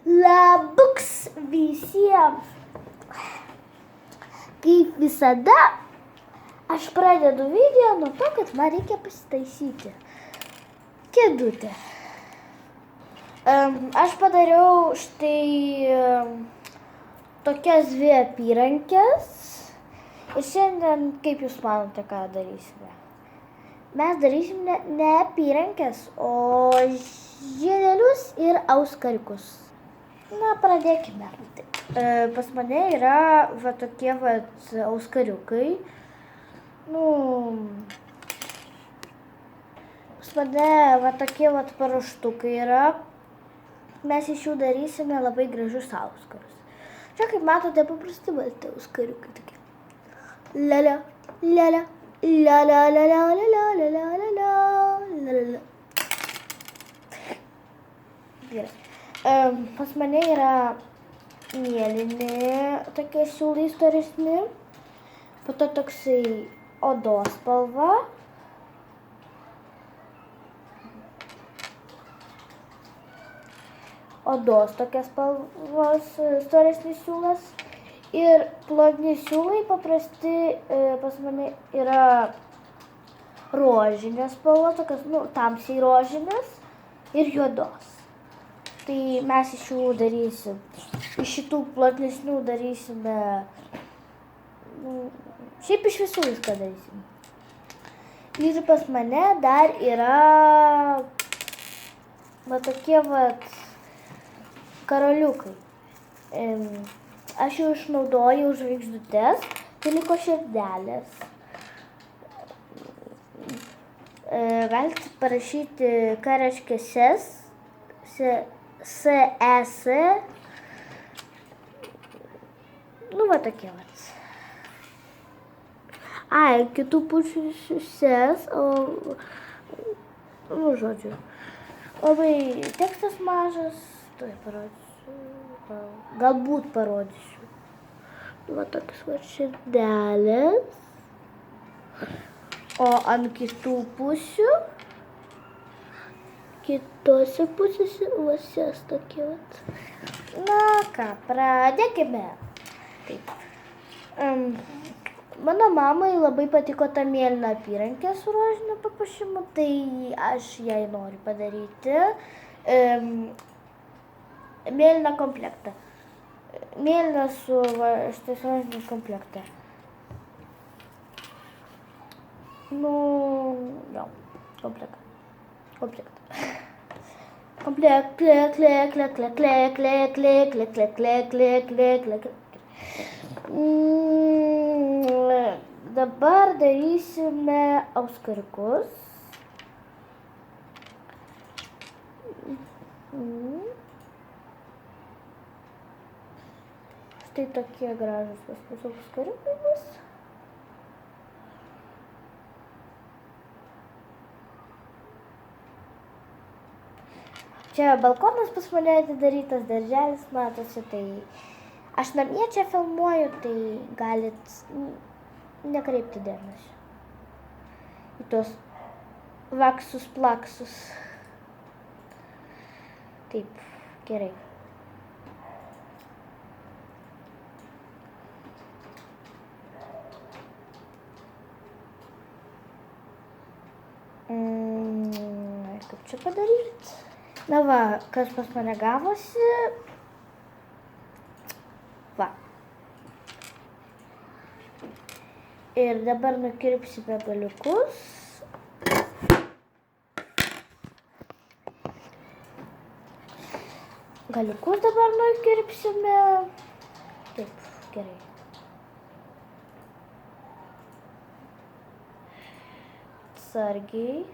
Labuks visiems. Kaip visada, aš pradedu video nuo to, kad man reikia pasitaisyti kėdutę. Aš padariau štai tokias dvi apyrankės. Ir šiandien, kaip jūs manote, ką darysime? Mes darysime ne apyrankės, o žiedelius ir auskariukus. Na, pradėkime. Pas mane yra va tokie va auskariukai. Pas mane va tokie va paruoštukai yra. Mes iš jų darysime labai gražius auskarus. Čia, kaip matote, paprasti balti auskariukai tokie. Lia, lia, lia. La la la la la la la la la la la. Gerai. Pas mane yra mėlyni tokie siūlai storesni, po to toksai odos spalva, odos tokias spalvos storesnis siūlas. Ir plotni siūlai paprasti pas mane yra rožinės spalva, tokios, tamsiai rožinės ir juodos. Tai mes iš jų darysim, iš šitų plotnesnių darysime, šiaip iš visų viską darysim. Ir pas mane dar yra va tokie vat karoliukai. Aš jau išnaudojau žvaigždutes, tai liko širdelės. Galite parašyti, ką reiškia SES, SES. Va tokie vat. Kitų pusių SES, žodžiu. Labai tekstas mažas, tai parodysiu. Galbūt parodysiu. Va tokios va širdelės. O ant kitų pusių, kitose pusėse vasės tokie vat. Na ką, pradėkime. Taip. Mano mamai labai patiko ta mėlyna apyrankė su rožiniu papuošimu, tai aš jai noriu padaryti mėlyną komplektą. Mėlyną su šitais rožiniu komplektą. Dabar darysime auskariukus. Štai tokie gražūs pas mus auskariukai bus. Čia balkonas pas mane atidarytas, darželis matosi, tai aš namie čia filmuoju, tai galit nekreipti dėmesio į tos vaksus plaksus. Taip, gerai. Kaip čia padaryti? Na va, kas pas mane gavosi. Va. Ir dabar nukirpsime galiukus. Galiukus dabar nukirpsime. Taip, gerai. Atsargiai.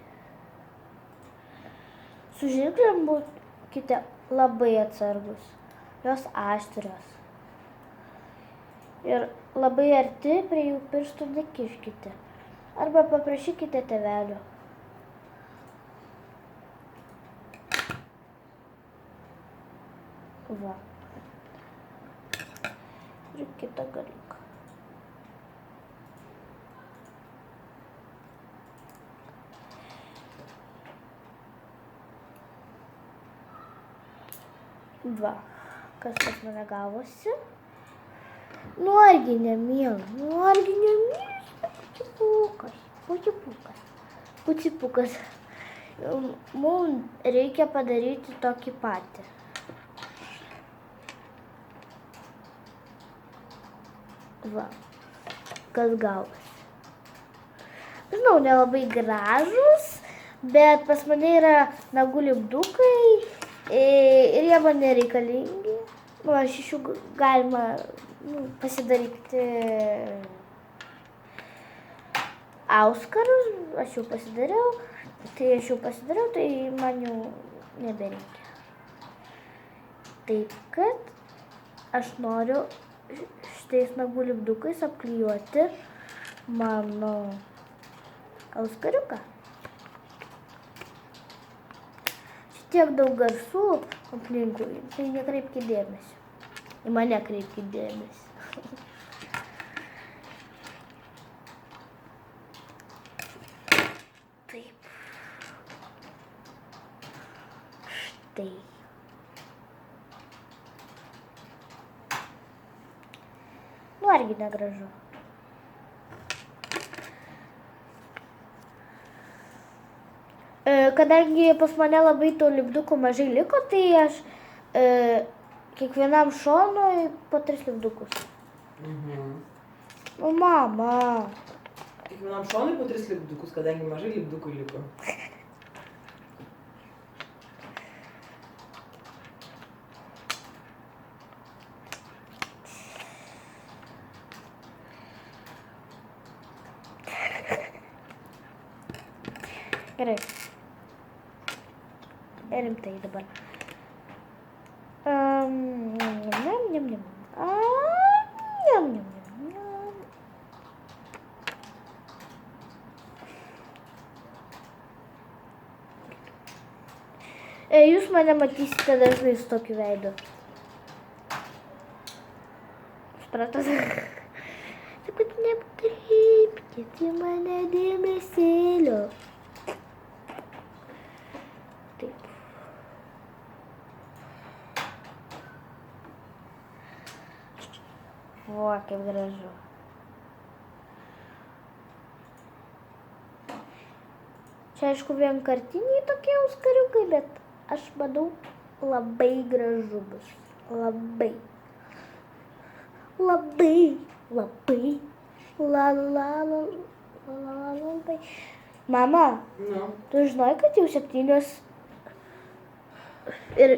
Su žirklėm būkite labai atsargus. Jos aštrios. Ir labai arti prie jų pirštų nekiškite. Arba paprašykite tėvelio. Va. Ir kitą galiuką. Va. kas pas mane gavosi. Nu argi nemyl, pučipukas. Mums reikia padaryti tokį patį. Va, kas gavosi. Žinau, nelabai gražus, bet pas mane yra nagų lipdukai ir jie man nereikalingi. Nu, aš iš jų galima pasidaryti auskarus, aš jau pasidariau, tai man jau nebereikia. Taip kad aš noriu šitais nagų lipdukais apklijuoti mano auskariuką. Tiek daug garsų aplinkui, tai nekreipkit dėmesio. Į mane kreipkit dėmesį. Taip. Štai. Nu, argi negražu. Kadangi pas mane labai to lipdukų mažai liko, tai aš kiekvienam šonui po 3 lipdukus. O mama. Kiekvienam šonui po 3 lipdukus, kadangi mažai lipdukų liko. Gerai. Rimtai dabar. Jūs mane matysite dažnai su tokiu veidu. Supratot? Sakot, nekreipkit į mane dėmesėlio. Taip. O, kaip gražu. Čia aišku vienkartiniai tokie auskariukai, bet aš manau labai gražu bus. Labai. Mama, tu žinai, kad jau 7 ir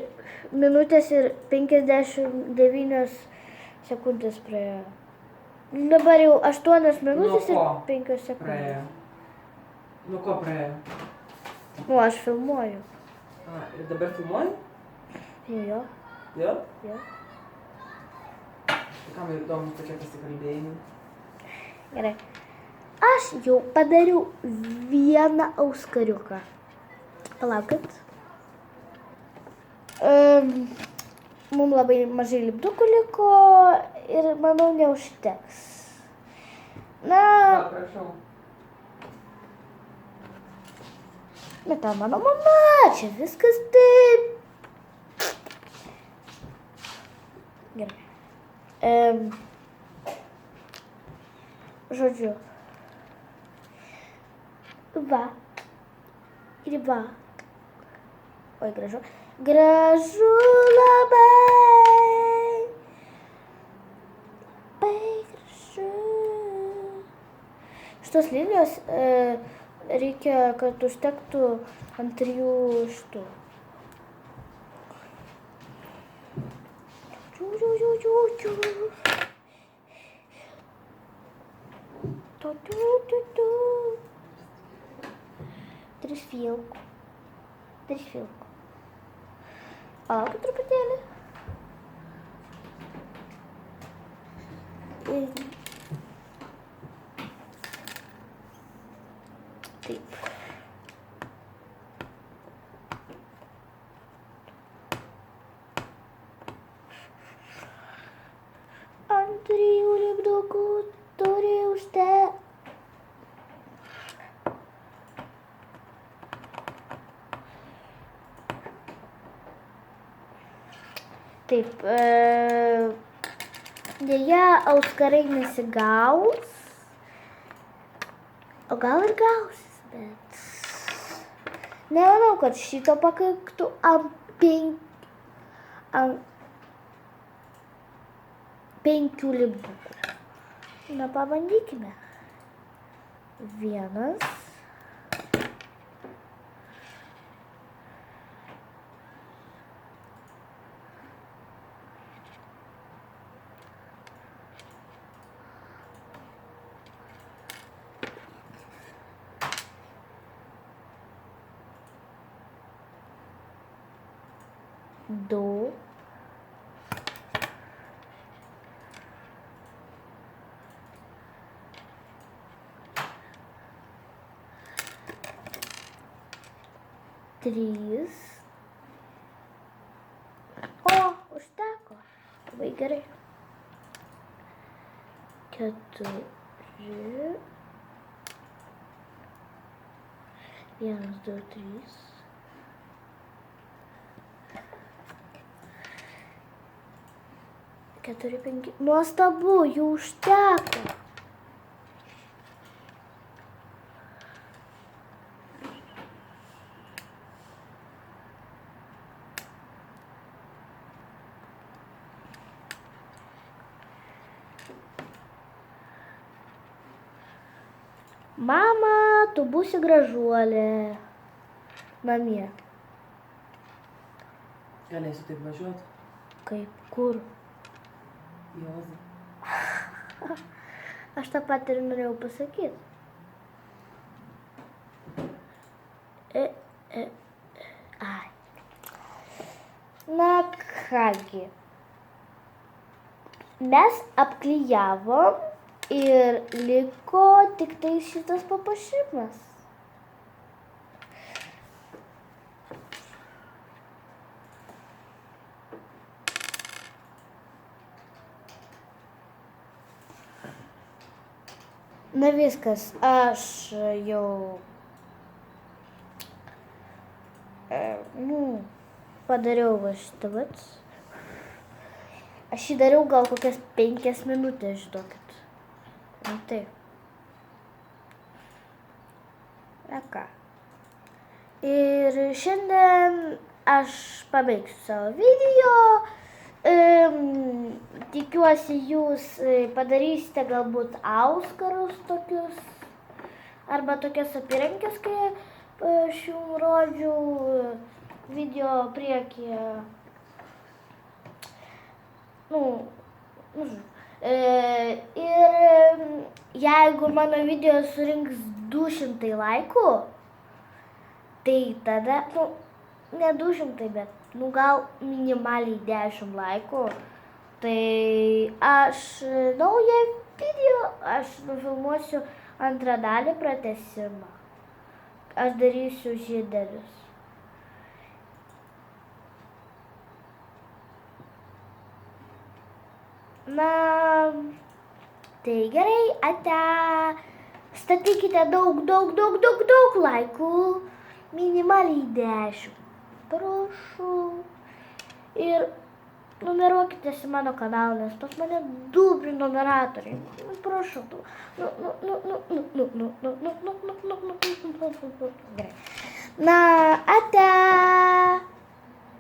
minutės ir 59 sekundės praėjo. Dabar jau 8 minutės ir 5 sekundės. Nuo ko praėjo? Nu, aš filmuoju. Ir dabar filmuoji? Jo. Jo? Jo. Kam įdomu tokie pasikalbėjimai? Gerai. Aš jau padariau vieną auskariuką. Palaukit. Mums labai mažai lipdukų liko ir manau neužteks. Na, Prašau. bet ta mano mama, čia viskas taip. Gerai. Žodžiu. Va. Ir va. Oi, gražu. Gražu labai. Labai gražu. Šitos linijos reikia, kad užtektų ant 3 šitų. Tris filkų. Palaukit truputėlį. Taip. Ant 3 lipdukų turi užtekti. Taip, dėja, auskarai nesigaus. O gal ir gausis, bet nemanau, kad šito pakaktų ant 5 lipdukų. Na, pabandykime. 1. 2. 3. O, užteko. Labai gerai. 4. 1, 2, 3. 4, 5. Nuostabu, jų užteko. Mama, tu būsi gražuolė namie. Galėsiu taip važiuoti. Kaip, kur? Juozai. Aš tą pat ir norėjau pasakyti. Ai. Na kągi. Mes apklijavom ir liko tik tai šitas papuošimas. Na viskas, aš jau padariau va šitą vat. Aš jį dariau gal kokias 5 minutės, žinokit. Na taip. Na ką. Ir šiandien aš pabaigsiu savo video. Tikiuosi, jūs padarysite galbūt auskarus tokius, arba tokias apyrankės, kai aš jums rodžiau video priekyje. Ir jeigu mano video surinks 200 laikų, tai tada, ne 200, bet gal minimaliai 10 laikų, tai aš naują video, aš nufilmuosiu antrą dalį pratęsimą. Aš darysiu žydelius. Na, tai gerai, ate. Statykite daug laikų, minimaliai 10. Prašau. Ir numeruokitės į mano kanalą, nes pas mane 2 prenumeratoriai. Prašau. Gerai. Na, ate.